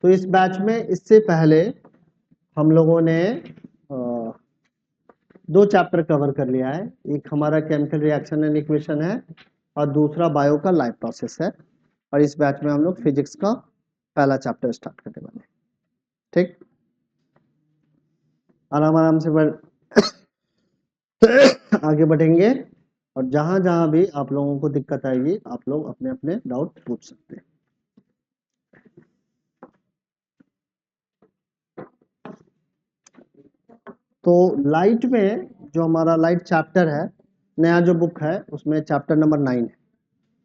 तो इस बैच में इससे पहले हम लोगों ने 2 चैप्टर कवर कर लिया है। एक हमारा केमिकल रिएक्शन एंड इक्वेशन है और दूसरा बायो का लाइफ प्रोसेस है। और इस बैच में हम लोग फिजिक्स का पहला चैप्टर स्टार्ट करने वाले हैं। ठीक, आराम आराम से आगे बढ़ेंगे और जहां जहां भी आप लोगों को दिक्कत आएगी आप लोग अपने अपने डाउट पूछ सकते हैं। तो लाइट में जो हमारा लाइट चैप्टर है, नया जो बुक है उसमें चैप्टर नंबर 9 है।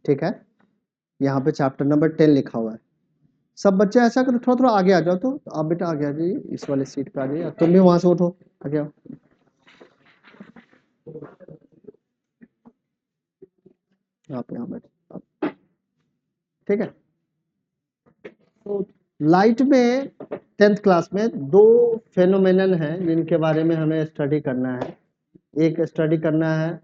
ठीक है, यहाँ पे चैप्टर नंबर 10 लिखा हुआ है। सब बच्चे ऐसा करो, थोड़ा थोड़ा आगे आ जाओ। तो आप बेटा आगे आ जाइए, इस वाले सीट पे आ जाइए। तुम भी वहां से उठो, आगे आओ। आप यहाँ बैठो। ठीक है, तो लाइट में 10th क्लास में 2 फेनोमेनन हैं जिनके बारे में हमें स्टडी करना है। एक स्टडी करना है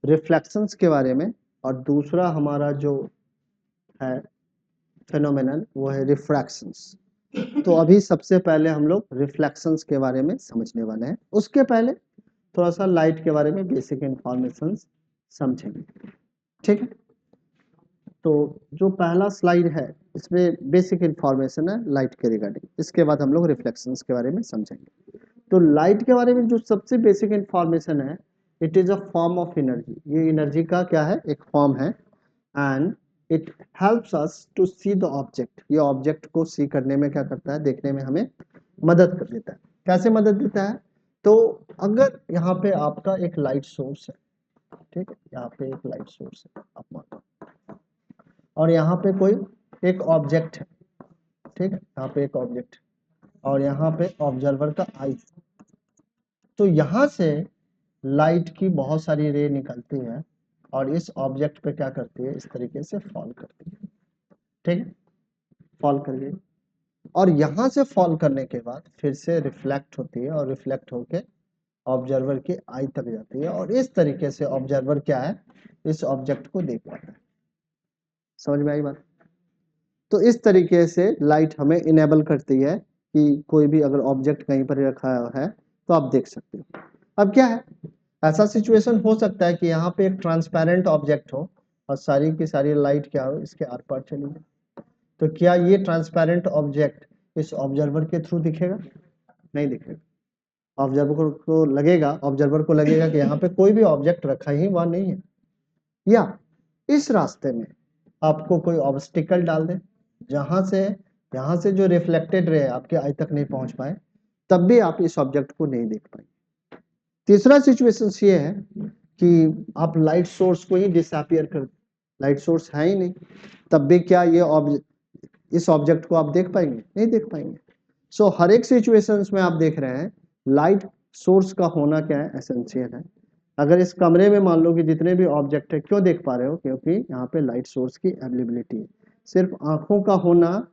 रिफ्लेक्शंस के बारे में और दूसरा हमारा जो है फेनोमेनन वो है रिफ्रैक्शंस। तो अभी सबसे पहले हम लोग रिफ्लेक्शंस के बारे में समझने वाले हैं। उसके पहले थोड़ा सा लाइट के बारे में बेसिक इंफॉर्मेशन समझेंगे। ठीक है, तो जो पहला स्लाइड है इसमें बेसिक इंफॉर्मेशन है लाइट के रिगार्डिंग। इसके बाद हम लोग रिफ्लेक्शंस के बारे में समझेंगे। तो लाइट के बारे में जो सबसे बेसिक इंफॉर्मेशन है, it is a form of energy. ये एनर्जी का क्या है, एक फॉर्म है। And it helps us to see the object. ये ऑब्जेक्ट को सी करने में क्या करता है, देखने में हमें मदद कर देता है। कैसे मदद देता है, तो अगर यहाँ पे आपका एक लाइट सोर्स है, ठीक है, यहाँ पे एक लाइट सोर्स है आप मान लो, और यहाँ पे कोई एक ऑब्जेक्ट है, ठीक है, यहाँ पे एक ऑब्जेक्ट और यहाँ पे ऑब्जर्वर का आई। तो यहाँ से लाइट की बहुत सारी रे निकलती है और इस ऑब्जेक्ट पे क्या करती है, इस तरीके से फॉल करती है। ठीक है, फॉल कर गई और यहाँ से फॉल करने के बाद फिर से रिफ्लेक्ट होती है और रिफ्लेक्ट होके ऑब्जर्वर की आई तक जाती है और इस तरीके से ऑब्जर्वर क्या है, इस ऑब्जेक्ट को देख पाता है। समझ में आई बात? तो इस तरीके से लाइट हमें इनेबल करती है कि कोई भी अगर ऑब्जेक्ट कहीं पर रखा है तो आप देख सकते हो। अब क्या है, ऐसा सिचुएशन हो सकता है कि यहाँ पे एक ट्रांसपेरेंट ऑब्जेक्ट हो और सारी की सारी लाइट क्या हो, इसके आर पार चली जाए। तो क्या ये ट्रांसपेरेंट ऑब्जेक्ट इस ऑब्जर्वर के थ्रू दिखेगा? नहीं दिखेगा। ऑब्जर्वर को लगेगा कि यहाँ पे कोई भी ऑब्जेक्ट रखा ही वहां नहीं है, या इस रास्ते में आपको कोई ऑब्स्टिकल डाल दे जहां से यहाँ से जो रिफ्लेक्टेड रे आपके आई तक नहीं पहुंच पाए, तब भी आप इस ऑब्जेक्ट को नहीं देख पाएंगे। तीसरा सिचुएशन ये है कि आप लाइट सोर्स को ही डिसअपियर कर, लाइट सोर्स है ही नहीं, तब भी क्या ये इस ऑब्जेक्ट को आप देख पाएंगे? नहीं देख पाएंगे। सो हर एक सिचुएशंस में आप देख रहे हैं लाइट सोर्स का होना क्या है, एसेंशियल है। अगर इस कमरे में मान लो कि जितने भी ऑब्जेक्ट है, क्यों देख पा रहे हो, क्योंकि यहाँ पे लाइट सोर्स की अवेलेबिलिटी है। सिर्फ आंखों का होना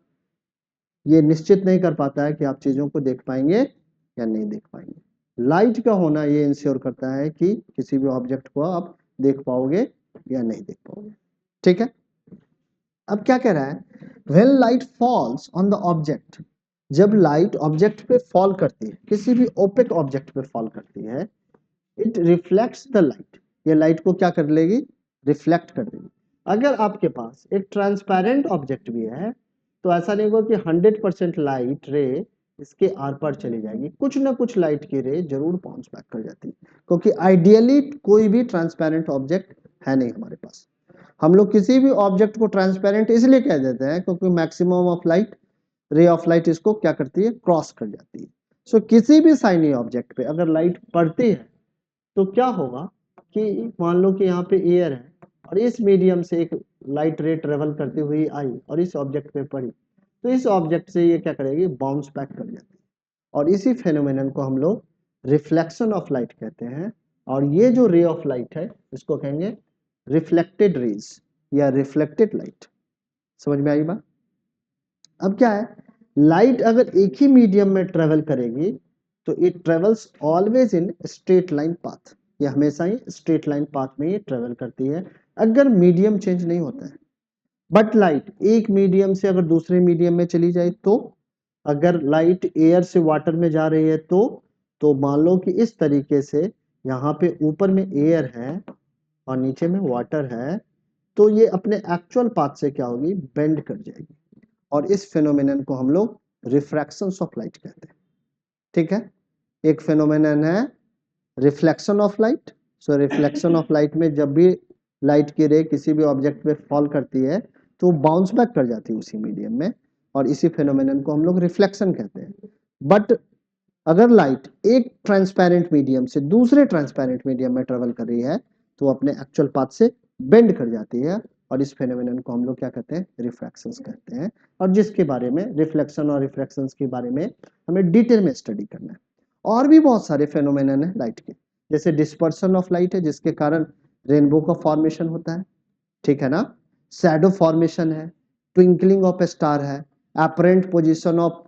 ये निश्चित नहीं कर पाता है कि आप चीजों को देख पाएंगे या नहीं देख पाएंगे। लाइट का होना ये इंश्योर करता है कि किसी भी ऑब्जेक्ट को आप देख पाओगे या नहीं देख पाओगे। ठीक है, अब क्या कह रहा है, when light falls on the object, जब लाइट ऑब्जेक्ट पे फॉल करती है, किसी भी ओपेक ऑब्जेक्ट पे फॉल करती है, इट रिफ्लेक्ट्स द लाइट। ये लाइट को क्या कर लेगी, रिफ्लेक्ट कर देगी। अगर आपके पास एक ट्रांसपेरेंट ऑब्जेक्ट भी है तो ऐसा नहीं होगा कि 100% लाइट रे इसके आर पार चली जाएगी, कुछ ना कुछ लाइट की रे जरूर बाउंस बैक कर जाती है, क्योंकि आइडियली कोई भी ट्रांसपेरेंट ऑब्जेक्ट है नहीं हमारे पास। हम लोग किसी भी ऑब्जेक्ट को ट्रांसपेरेंट इसलिए कह देते हैं क्योंकि मैक्सिमम ऑफ लाइट, रे ऑफ लाइट इसको क्या करती है, क्रॉस कर जाती है। सो किसी भी शाइनी ऑब्जेक्ट पे अगर लाइट पड़ती है तो क्या होगा कि मान लो कि यहाँ पे एयर है और इस मीडियम से एक लाइट रे ट्रेवल करती हुई आई और इस ऑब्जेक्ट पे पड़ी, तो इस ऑब्जेक्ट से ये क्या करेगी, बाउंस बैक कर जाती है। और इसी फेनोमेनन को हम लोग रिफ्लेक्शन ऑफ लाइट कहते हैं। और ये जो रे ऑफ लाइट है इसको कहेंगे रिफ्लेक्टेड रेज या रिफ्लेक्टेड लाइट। समझ में आई बात? अब क्या है, लाइट अगर एक ही मीडियम में ट्रेवल करेगी तो it travels always in straight line path. ये हमेशा ही स्ट्रेट लाइन पाथ में ये ट्रेवल करती है अगर मीडियम चेंज नहीं होता है। बट लाइट एक मीडियम से अगर दूसरे मीडियम में चली जाए तो अगर लाइट एयर से वाटर में जा रही है तो मान लो कि इस तरीके से यहाँ पे ऊपर में एयर है और नीचे में वाटर है, तो ये अपने एक्चुअल पाथ से क्या होगी, बेंड कर जाएगी, और इस फेनोमेनन को हम लोग रिफ्रैक्शंस ऑफ लाइट कहते हैं। ठीक है, एक फेनोमेनन है reflection of light. So reflection of light में जब भी लाइट की रे किसी भी ऑब्जेक्ट पे फॉल करती है तो बाउंस बैक कर जाती है उसी मीडियम में, और इसी फेनोमेनन को हम लोग रिफ्लेक्शन कहते हैं। बट अगर लाइट एक ट्रांसपेरेंट मीडियम से दूसरे ट्रांसपेरेंट मीडियम में ट्रेवल कर रही है तो अपने एक्चुअल पाथ से बेंड कर जाती है, और इस फेनोमेनन को हम लोग क्या कहते हैं, रिफ्रैक्शंस कहते हैं, और जिसके बारे में रिफ्लेक्शन और रिफ्रैक्शंस के बारे में हमें डिटेल में स्टडी करना है। और भी बहुत सारे फेनोमेनन है लाइट के, जैसे डिस्पर्सन ऑफ लाइट है जिसके कारण रेनबो का फॉर्मेशन होता है, ठीक है ना, शैडो फॉर्मेशन है, ट्विंकलिंग ऑफ स्टार है, अपरेंट पोजीशन ऑफ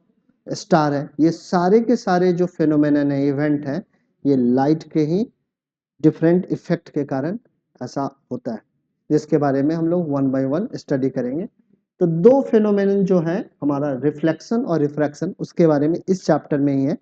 स्टार है, ये सारे के सारे जो फेनोमेनन है, इवेंट है, ये लाइट के ही डिफरेंट इफेक्ट के कारण ऐसा होता है, जिसके बारे में हम लोग वन बाय वन स्टडी करेंगे। तो दो फेनोमेनन जो है हमारा रिफ्लेक्शन और रिफ्रैक्शन, उसके बारे में इस चैप्टर में ही है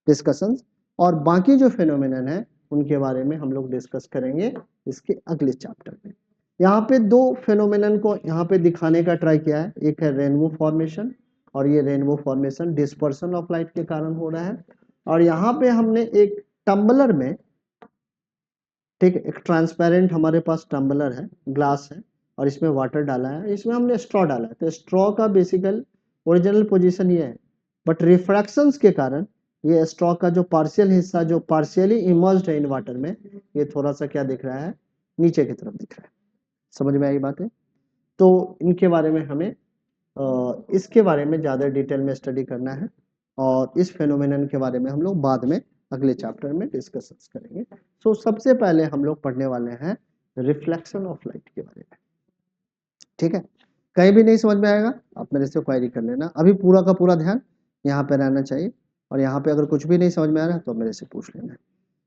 डिस्कशन, और बाकी जो फेनोमेनन है उनके बारे में हम लोग डिस्कस करेंगे इसके अगले चैप्टर में। यहाँ पे दो फेनोमेनन को यहाँ पे दिखाने का ट्राई किया है, एक है रेनबो फॉर्मेशन, और ये rainbow formation dispersion of light के कारण हो रहा है, और यहाँ पे हमने एक टम्बलर में, ठीक है, एक ट्रांसपेरेंट हमारे पास टम्बलर है, ग्लास है, और इसमें वाटर डाला है, इसमें हमने स्ट्रॉ डाला है, तो स्ट्रॉ का बेसिकल ओरिजिनल पोजीशन ये है, बट रिफ्रैक्शंस के कारण ये स्ट्रॉ का जो पार्शियल हिस्सा जो पार्शियली इमर्ज्ड है इन वाटर में, ये थोड़ा सा क्या दिख रहा है, नीचे की तरफ दिख रहा है। समझ में आई बात है? तो इनके बारे में हमें इसके बारे में ज़्यादा डिटेल में स्टडी करना है, और इस फेनोमेनन के बारे में हम लोग बाद में अगले चैप्टर में डिस्कस करेंगे। सो सबसे पहले हम लोग पढ़ने वाले हैं रिफ्लेक्शन ऑफ लाइट के बारे में। ठीक है, कहीं भी नहीं समझ में आएगा आप मेरे से क्वेरी कर लेना, अभी पूरा का पूरा ध्यान यहाँ पे रहना चाहिए, और यहाँ पे अगर कुछ भी नहीं समझ में आ रहा है तो मेरे से पूछ लेना।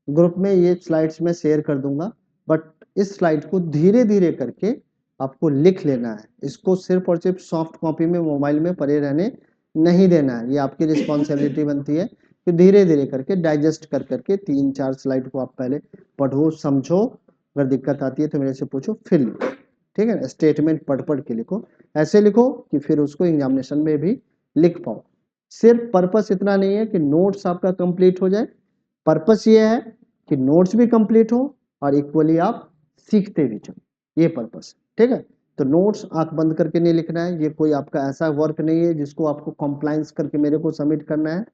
ग्रुप में ये स्लाइड्स में शेयर कर दूंगा, बट इस स्लाइड को धीरे धीरे करके आपको लिख लेना है, इसको सिर्फ और सिर्फ सॉफ्ट कॉपी में मोबाइल में पड़े रहने नहीं देना है, ये आपकी रिस्पॉन्सिबिलिटी बनती है कि धीरे धीरे करके डाइजेस्ट कर करके 3-4 स्लाइड को आप पहले पढ़ो समझो, अगर दिक्कत आती है तो मेरे से पूछो फिर लिखो। ठीक है, स्टेटमेंट पढ़ पढ़ के लिखो, ऐसे लिखो कि फिर उसको एग्जामिनेशन में भी लिख पाओ। सिर्फ पर्पस इतना नहीं है कि नोट्स आपका कंप्लीट हो जाए, पर्पस ये है कि नोट्स भी कंप्लीट हो और इक्वली आप सीखते भी चलो, ये पर्पस है। ठीक है, तो नोट्स आंख बंद करके नहीं लिखना है, ये कोई आपका ऐसा वर्क नहीं है जिसको आपको कॉम्प्लायंस करके मेरे को सबमिट करना है।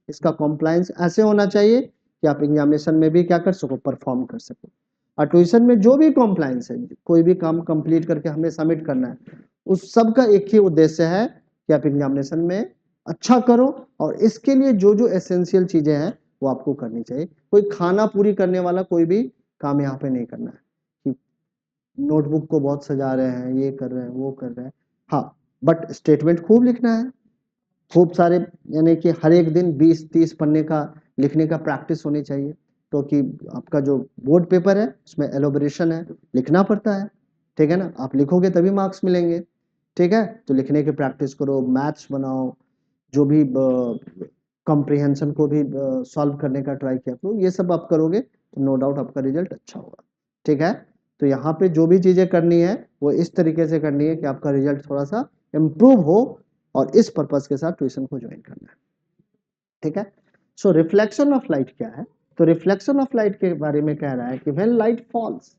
इसका कॉम्प्लायंस ऐसे होना चाहिए कि आप एग्जामिनेशन में भी क्या कर सको, परफॉर्म कर सको। और ट्यूशन में जो भी कॉम्प्लायंस है, कोई भी काम कंप्लीट करके हमें सबमिट करना है, उस सब का एक ही उद्देश्य है कि आप एग्जामिनेशन में अच्छा करो, और इसके लिए जो जो एसेंशियल चीजें हैं वो आपको करनी चाहिए। कोई खाना पूरी करने वाला कोई भी काम यहाँ पे नहीं करना है कि नोटबुक को बहुत सजा रहे हैं, ये कर रहे हैं, वो कर रहे हैं। हाँ, बट स्टेटमेंट खूब लिखना है, खूब सारे, यानी कि हर एक दिन 20-30 पन्ने का लिखने का प्रैक्टिस होनी चाहिए, क्योंकि आपका जो बोर्ड पेपर है उसमें एलोबरेशन है, लिखना पड़ता है। ठीक है ना, आप लिखोगे तभी मार्क्स मिलेंगे। ठीक है, तो लिखने की प्रैक्टिस करो, मैथ्स बनाओ, जो भी कॉम्प्रिहेंशन को भी सॉल्व करने का ट्राई किया करो, ये सब आप करोगे तो नो डाउट आपका रिजल्ट अच्छा होगा। ठीक है, तो यहाँ पे जो भी चीजें करनी है वो इस तरीके से करनी है कि आपका रिजल्ट थोड़ा सा इम्प्रूव हो, और इस पर्पस के साथ ट्यूशन को ज्वाइन करना है। ठीक है, सो रिफ्लेक्शन ऑफ लाइट क्या है? तो रिफ्लेक्शन ऑफ लाइट के बारे में कह रहा है कि when light falls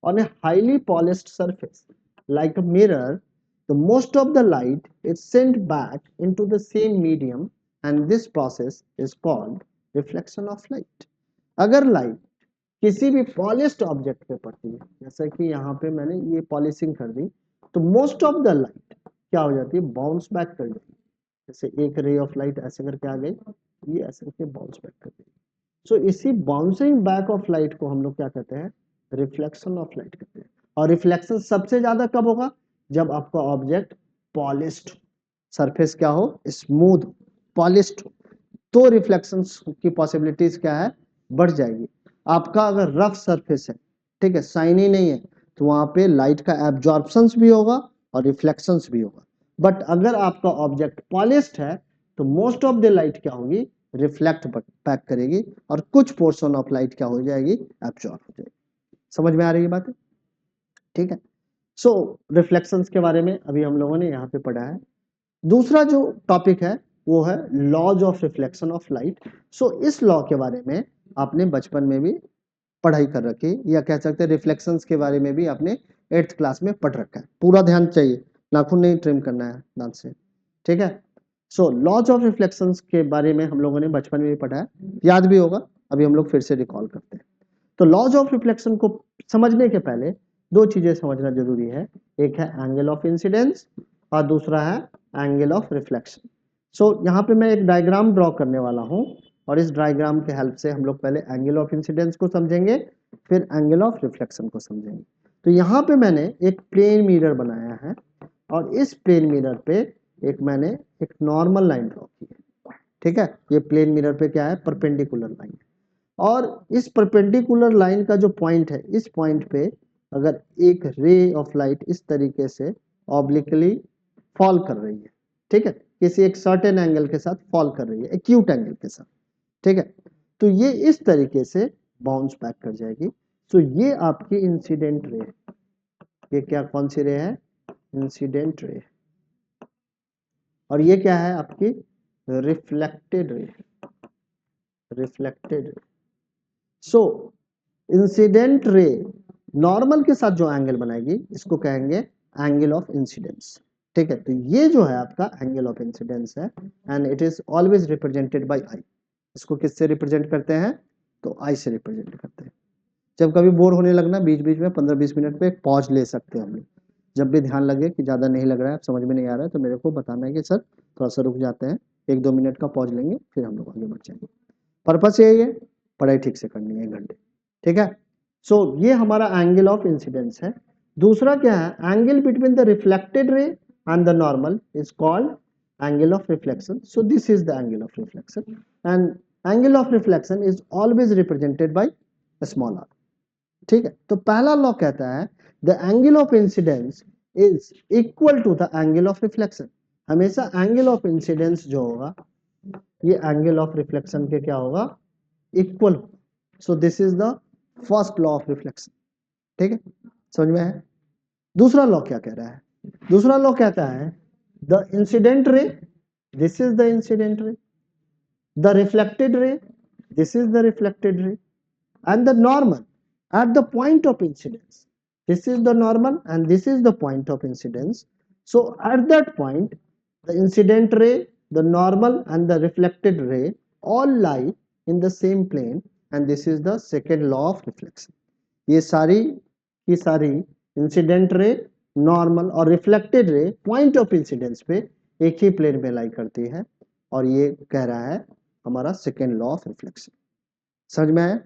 on a highly polished surface like a mirror, the most of the light is sent back into the same medium, and this process is called reflection of light. अगर light किसी भी polished object पे पड़ती है, जैसे कि यहाँ पे मैंने ये पॉलिशिंग कर दी, तो मोस्ट ऑफ द लाइट क्या हो जाती है, बाउंस बैक कर जाती है। जैसे एक रे ऑफ लाइट ऐसे करके आ गई, ये ऐसे करके बाउंस बैक कर गई। सो इसी बाउंसिंग बैक ऑफ लाइट को हम लोग क्या कहते हैं, रिफ्लेक्शन ऑफ लाइट कहते हैं। और रिफ्लेक्शन सबसे ज्यादा कब होगा, जब आपका ऑब्जेक्ट पॉलिश्ड, सरफेस क्या हो, स्मूथ, पॉलिश्ड हो, तो रिफ्लेक्शन की पॉसिबिलिटीज क्या है, बढ़ जाएगी। आपका अगर रफ सरफेस है, ठीक है, शाइनी नहीं है, तो वहां पे लाइट का एब्जॉर्प्शन भी होगा और रिफ्लेक्शन भी होगा। बट अगर आपका ऑब्जेक्ट पॉलिश्ड है तो मोस्ट ऑफ द लाइट क्या होगी, रिफ्लेक्ट बैक करेगी और कुछ पोर्शन ऑफ लाइट क्या हो जाएगी, एब्जॉर्ब हो जाएगी। समझ में आ रही है बात? ठीक है। सो रिफ्लेक्शंस के बारे में अभी हम लोगों ने यहाँ पे पढ़ा है। दूसरा जो टॉपिक है वो है laws of reflection of light. So इस लॉ के बारे में आपने बचपन में भी पढ़ाई कर रखी, या कह सकते हैं रिफ्लेक्शंस के बारे में भी आपने 8th क्लास में पढ़ रखा है। पूरा ध्यान चाहिए, नाखून नहीं ट्रिम करना है दांत से, ठीक है। सो लॉज ऑफ रिफ्लेक्शंस के बारे में हम लोगों ने बचपन में भी पढ़ा है, याद भी होगा, अभी हम लोग फिर से रिकॉल करते हैं। तो लॉज ऑफ रिफ्लेक्शन को समझने के पहले दो चीजें समझना जरूरी है, एक है एंगल ऑफ इंसिडेंस और दूसरा है एंगल ऑफ रिफ्लेक्शन। सो यहाँ पे मैं एक डायग्राम ड्रॉ करने वाला हूँ और इस डायग्राम के हेल्प से हम लोग पहले एंगल ऑफ इंसिडेंस को समझेंगे, फिर एंगल ऑफ रिफ्लेक्शन को समझेंगे। तो यहाँ पे मैंने एक प्लेन मिरर बनाया है और इस प्लेन मिरर पे मैंने एक नॉर्मल लाइन ड्रॉ की है, ठीक है। ये प्लेन मिरर पे क्या है, परपेंडिकुलर लाइन है, और इस परपेंडिकुलर लाइन का जो पॉइंट है, इस पॉइंट पे अगर एक रे ऑफ लाइट इस तरीके से ऑब्लिकली फॉल कर रही है, ठीक है, किसी एक सर्टेन एंगल के साथ फॉल कर रही है, एक्यूट एंगल के साथ, ठीक है, तो ये इस तरीके से बाउंस बैक कर जाएगी। तो ये आपकी इंसिडेंट रे, ये क्या, कौन सी रे है, इंसिडेंट रे, और ये क्या है आपकी रिफ्लेक्टेड रे, रिफ्लेक्टेड रे। सो इंसिडेंट रे नॉर्मल के साथ जो एंगल बनाएगी इसको कहेंगे एंगल ऑफ इंसिडेंस, ठीक है। तो ये जो है आपका एंगल ऑफ इंसिडेंस है and it is always represented by I. इसको किससे रिप्रेजेंट करते हैं, तो आई से रिप्रेजेंट करते हैं। जब कभी बोर होने लगना बीच बीच में 15-20 मिनट पे पॉज ले सकते हैं हम लोग, जब भी ध्यान लगे कि ज़्यादा नहीं लग रहा है, समझ में नहीं आ रहा है, तो मेरे को बताना है कि सर थोड़ा सा रुक जाते हैं, 1-2 मिनट का पॉज लेंगे, फिर हम लोग आगे बढ़ जाएंगे। पर्पस यही है, पढ़ाई ठीक से करनी है 1 घंटे, ठीक है। सो ये हमारा एंगल ऑफ इंसिडेंस है। दूसरा क्या है, angle between the reflected ray and the normal is called angle of reflection. So this is the angle of reflection and angle of reflection is always represented by small R, ठीक है। तो पहला law कहता है the angle of incidence is equal to the angle of reflection. हमेशा angle of incidence जो होगा ये एंगल ऑफ रिफ्लेक्शन के क्या होगा, equal. So this is the first law of reflection, ठीक है, समझ में है। दूसरा लॉ क्या कह रहा है, दूसरा लॉ कहता है the incident ray, this is the incident ray, the reflected रे, दिस इज द रिफ्लेक्टेड रे, and the normal at the point of incidence, this is the normal and this is the point of incidence. So at that point the incident ray, the normal and the reflected ray all lie in the same plane and this is the second law of reflection. ये सारी की सारी incident ray, normal और reflected ray point of incidence पे एक ही plane में लाई करती है और ये कह रहा है हमारा सेकेंड लॉ ऑफ रिफ्लेक्शन। समझ में आया?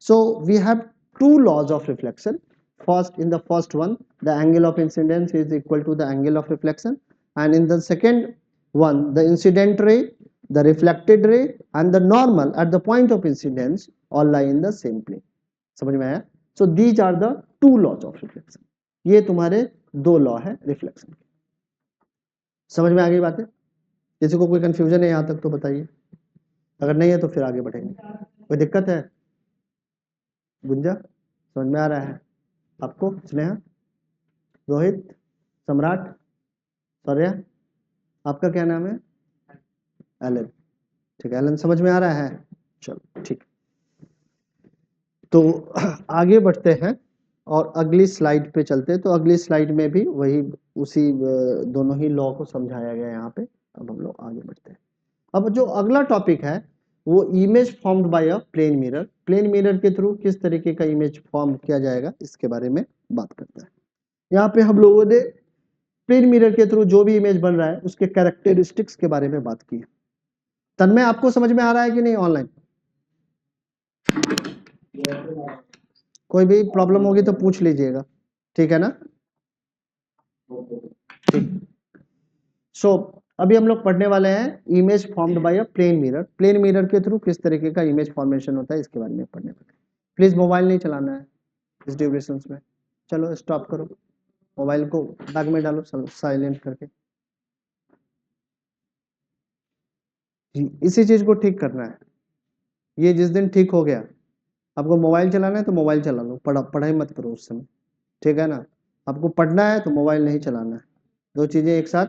So we have two laws of reflection. First, in the first one, the angle of incidence is equal to the angle of reflection, and in the second one, the incident ray, the reflected ray, and the normal at the point of incidence all lie in the same plane. समझ में आया? So these are the two laws of reflection. ये तुम्हारे दो law है reflection के। समझ में आ गई बातें? किसी को कोई कंफ्यूजन है यहाँ तक तो बताइए, अगर नहीं है तो फिर आगे बढ़ेंगे। कोई दिक्कत है? गुंजा समझ में आ रहा है आपको? स्नेहा, रोहित, सम्राट, सौर्या, आपका क्या नाम है? एलन, ठीक है, एलन समझ में आ रहा है? चलो ठीक, तो आगे बढ़ते हैं और अगली स्लाइड पे चलते हैं। तो अगली स्लाइड में भी वही उसी दोनों ही लॉ को समझाया गया यहाँ पे। अब हम लोग आगे बढ़ते हैं। अब जो अगला टॉपिक है वो image formed by a plane mirror. Plane mirror के थ्रू किस तरीके का इमेज फॉर्म किया जाएगा इसके बारे में बात करते हैं। यहाँ पे हम लोगों ने प्लेन मिरर के थ्रू जो भी इमेज बन रहा है उसके कैरेक्टरिस्टिक्स के बारे में बात की है। तन्मय आपको समझ में आ रहा है कि नहीं? ऑनलाइन कोई भी प्रॉब्लम होगी तो पूछ लीजिएगा, ठीक है ना? ठीक। सो अभी हम लोग पढ़ने वाले हैं image formed by a plane mirror. Plane mirror के थ्रू किस तरीके का इमेज फॉर्मेशन होता है इसके बारे में पढ़ने वाले हैं। प्लीज मोबाइल नहीं चलाना है इस ड्यूरेशन में। चलो स्टॉप करो, मोबाइल को बैग में डालो साइलेंट करके। इसी चीज को ठीक करना है। ये जिस दिन ठीक हो गया, आपको मोबाइल चलाना है तो मोबाइल चला लो, पढ़ाई मत करो उस समय, ठीक है ना। आपको पढ़ना है तो मोबाइल नहीं चलाना है। दो चीजें एक साथ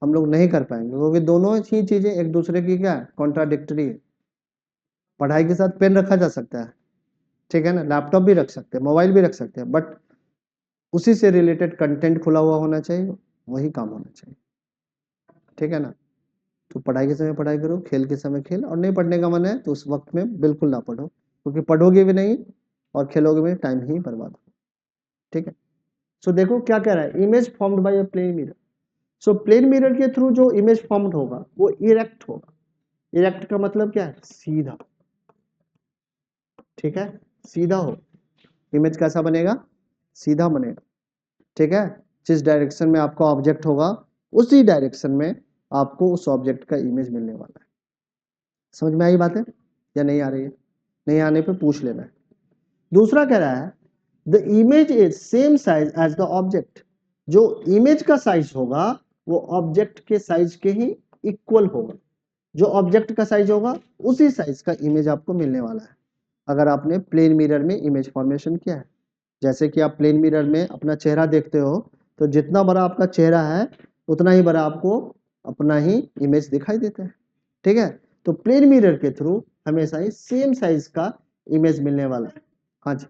हम लोग नहीं कर पाएंगे, क्योंकि दोनों ही चीजें एक दूसरे की क्या है, कॉन्ट्राडिक्टरी है। पढ़ाई के साथ पेन रखा जा सकता है, ठीक है ना, लैपटॉप भी रख सकते हैं, मोबाइल भी रख सकते हैं, बट उसी से रिलेटेड कंटेंट खुला हुआ होना चाहिए, वही काम होना चाहिए, ठीक है ना। तो पढ़ाई के समय पढ़ाई करो, खेल के समय खेल, और नहीं पढ़ने का मन है तो उस वक्त में बिल्कुल ना पढ़ो, क्योंकि पढ़ोगे भी नहीं और खेलोगे भी, टाइम ही बर्बाद हो, ठीक है। सो देखो क्या कह रहा है, image formed by a plane mirror. So plane mirror के थ्रू जो इमेज फॉर्म्ड होगा वो इरेक्ट होगा। इरेक्ट का मतलब क्या है, सीधा, ठीक है, सीधा हो। इमेज कैसा बनेगा, सीधा बनेगा, ठीक है। जिस डायरेक्शन में आपका ऑब्जेक्ट होगा उसी डायरेक्शन में आपको उस ऑब्जेक्ट का इमेज मिलने वाला है। समझ में आई बात है या नहीं आ रही है? नहीं आने पे पूछ लेना है। दूसरा कह रहा है the image is same size as the object. जो इमेज का साइज होगा वो ऑब्जेक्ट के साइज के ही इक्वल होगा। जो ऑब्जेक्ट का साइज होगा उसी साइज का इमेज आपको मिलने वाला है, अगर आपने प्लेन मिरर में इमेज फॉर्मेशन किया है। जैसे कि आप प्लेन मिरर में अपना चेहरा देखते हो, तो जितना बड़ा आपका चेहरा है उतना ही बड़ा आपको अपना ही इमेज दिखाई देता है, ठीक है। तो प्लेन मिरर के थ्रू हमेशा ही सेम साइज का इमेज मिलने वाला है। हाँ जी,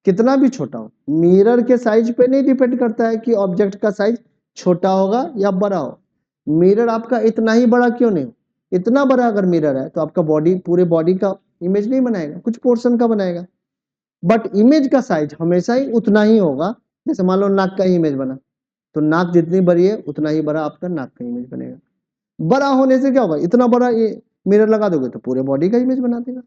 कितना भी छोटा हो, मिरर के साइज पे नहीं डिपेंड करता है कि ऑब्जेक्ट का साइज छोटा होगा या बड़ा हो। मिरर आपका इतना ही बड़ा क्यों नहीं हो, इतना बड़ा अगर मिरर है तो आपका बॉडी, पूरे बॉडी का इमेज नहीं बनाएगा, कुछ पोर्शन का बनाएगा। बट इमेज का साइज हमेशा ही उतना ही होगा। जैसे मान लो नाक का ही इमेज बना, तो नाक जितनी बड़ी है उतना ही बड़ा आपका नाक का इमेज बनेगा। बड़ा होने से क्या होगा, इतना बड़ा ये मिरर लगा दोगे तो पूरे बॉडी का इमेज बना देगा,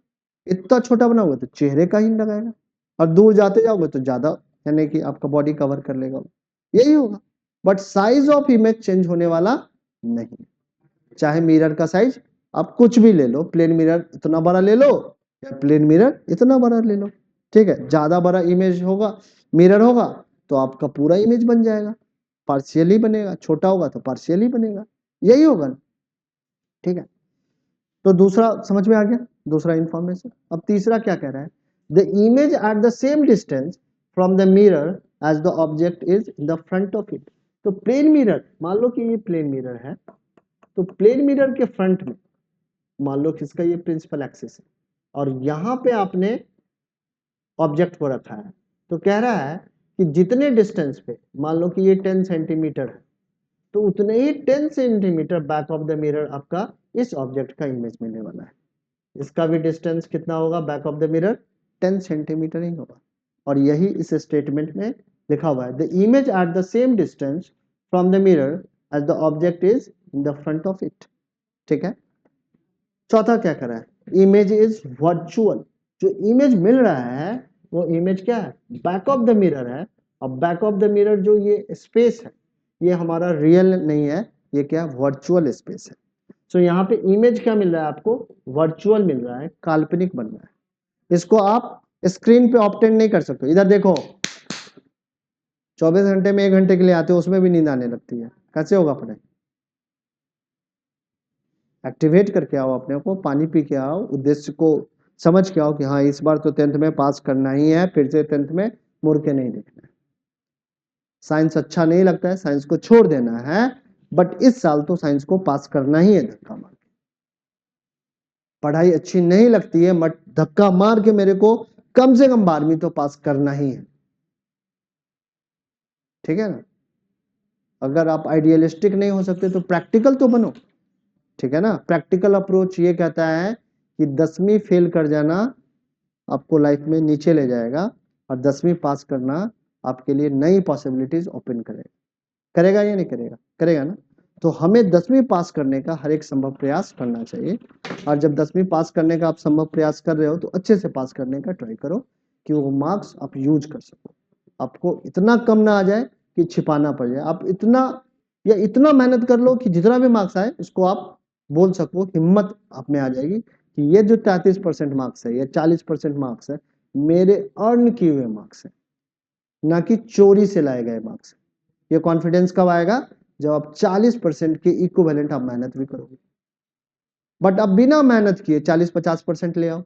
इतना छोटा बनाओगे तो चेहरे का ही लगाएगा, और दूर जाते जाओगे तो ज्यादा, यानी कि आपका बॉडी कवर कर लेगा, यही होगा। But size of image change होने वाला नहीं, चाहे मिरर का साइज आप कुछ भी ले लो, प्लेन मिरर इतना बड़ा ले लो या प्लेन मिरर इतना बड़ा ले लो, ठीक है। ज्यादा बड़ा इमेज होगा, मिरर होगा, तो आपका पूरा इमेज बन जाएगा, पार्शियली बनेगा, छोटा होगा तो पार्शियली बनेगा, यही होगा ना, ठीक है। तो दूसरा समझ में आ गया, दूसरा इंफॉर्मेशन। अब तीसरा क्या कह रहा है, the image at the same distance from the mirror as the object is in the front of it. तो प्लेन मिरर, मान लो कि ये प्लेन मिरर है, तो प्लेन मिरर के फ्रंट में मान लो कि इसका ये प्रिंसिपल एक्सिस है, और यहां पे आपने ऑब्जेक्ट को रखा है, तो कह रहा है कि जितने डिस्टेंस पे, मान लो कि ये 10 सेंटीमीटर है, तो उतने ही 10 centimetre back of the mirror आपका इस ऑब्जेक्ट का इमेज मिलने वाला है। इसका भी डिस्टेंस कितना होगा back of the mirror, 10 centimetre ही होगा। और यही इस स्टेटमेंट में लिखा हुआ है, the image at the same distance from the mirror as the object is in the front of it, ठीक है। चौथा क्या कर रहा है, इमेज इज वर्चुअल। जो इमेज मिल रहा है वो इमेज क्या है, बैक ऑफ द मिरर है। अब बैक ऑफ द मिरर जो ये स्पेस है ये हमारा रियल नहीं है, ये क्या है, वर्चुअल स्पेस है। सो यहाँ पे इमेज क्या मिल रहा है आपको, वर्चुअल मिल रहा है, काल्पनिक बन रहा है। इसको आप स्क्रीन पे ऑब्टेन नहीं कर सकते। इधर देखो, 24 घंटे में 1 घंटे के लिए आते हो, उसमें भी नींद आने लगती है, कैसे होगा पढ़ाई। एक्टिवेट करके आओ अपने को, पानी पी के आओ, उद्देश्य को समझ के आओ कि हाँ इस बार तो 10th में पास करना ही है, फिर से 10th में मुड़ के नहीं देखना है। साइंस अच्छा नहीं लगता है, साइंस को छोड़ देना है, बट इस साल तो साइंस को पास करना ही है धक्का मार के। पढ़ाई अच्छी नहीं लगती है, बट धक्का मार के मेरे को कम से कम 12वीं तो पास करना ही है, ठीक है ना। अगर आप आइडियलिस्टिक नहीं हो सकते तो प्रैक्टिकल तो बनो, ठीक है ना। प्रैक्टिकल अप्रोच ये कहता है कि 10वीं फेल कर जाना आपको लाइफ में नीचे ले जाएगा, और 10वीं पास करना आपके लिए नई पॉसिबिलिटीज ओपन करेगा। करेगा या नहीं करेगा, करेगा ना। तो हमें 10वीं पास करने का हर एक संभव प्रयास करना चाहिए, और जब 10वीं पास करने का आप संभव प्रयास कर रहे हो तो अच्छे से पास करने का ट्राई करो, कि वो मार्क्स आप यूज कर सको, आपको इतना कम ना आ जाए कि छिपाना पड़ जाए। आप इतना या इतना मेहनत कर लो कि जितना भी मार्क्स आए उसको आप बोल सको, हिम्मत आप में आ जाएगी कि ये जो 33% मार्क्स है या 40% मार्क्स है, मेरे अर्न किए हुए मार्क्स है, ना कि चोरी से लाए गए मार्क्स। ये कॉन्फिडेंस कब आएगा, जब आप 40% के इक्विवेलेंट आप मेहनत भी करोगे। बट अब बिना मेहनत किए 40-50% ले आओ,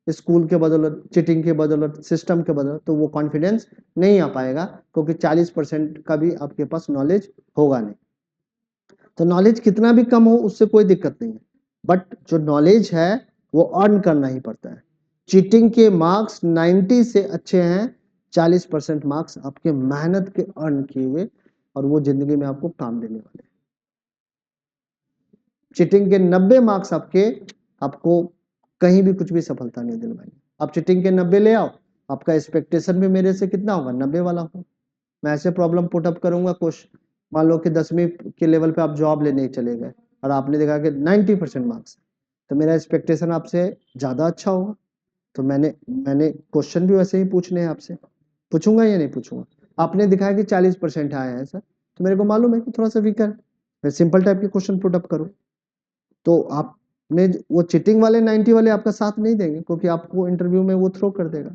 स्कूल के बदौलत, चीटिंग के बदौलत, सिस्टम के बदौलत, तो वो कॉन्फिडेंस नहीं आ पाएगा, क्योंकि 40% का भी आपके पास नॉलेज होगा नहीं। तो नॉलेज कितना भी कम हो उससे कोई दिक्कत नहीं है, बट जो नॉलेज है वो अर्न करना ही पड़ता है। चीटिंग के मार्क्स 90 से अच्छे हैं 40% मार्क्स आपके मेहनत के अर्न किए हुए, और वो जिंदगी में आपको काम देने वाले हैं। चीटिंग के 90 मार्क्स आपको कहीं भी कुछ भी सफलता नहीं दिलवाएंगे। आप चीटिंग के 90 ले आओ, आपका एक्सपेक्टेशन भी मेरे से कितना होगा, 90 वाला हो। मैं ऐसे प्रॉब्लम पुट अप करूंगा कुछ, मान लो कि 10वीं के लेवल पे आप जॉब लेने ही चले गए और आपने देखा कि 90% मार्क्स, तो मेरा एक्सपेक्टेशन आपसे ज्यादा अच्छा होगा। तो मैंने क्वेश्चन भी वैसे ही पूछने हैं आपसे, पूछूंगा या नहीं पूछूंगा। आपने दिखाया कि 40% आए हैं सर, तो मेरे को मालूम है कि थोड़ा सा वीकर, मैं सिंपल टाइप के क्वेश्चन पुट अप करूँ, तो आपने वो चीटिंग वाले 90 वाले आपका साथ नहीं देंगे, क्योंकि आपको इंटरव्यू में वो थ्रो कर देगा।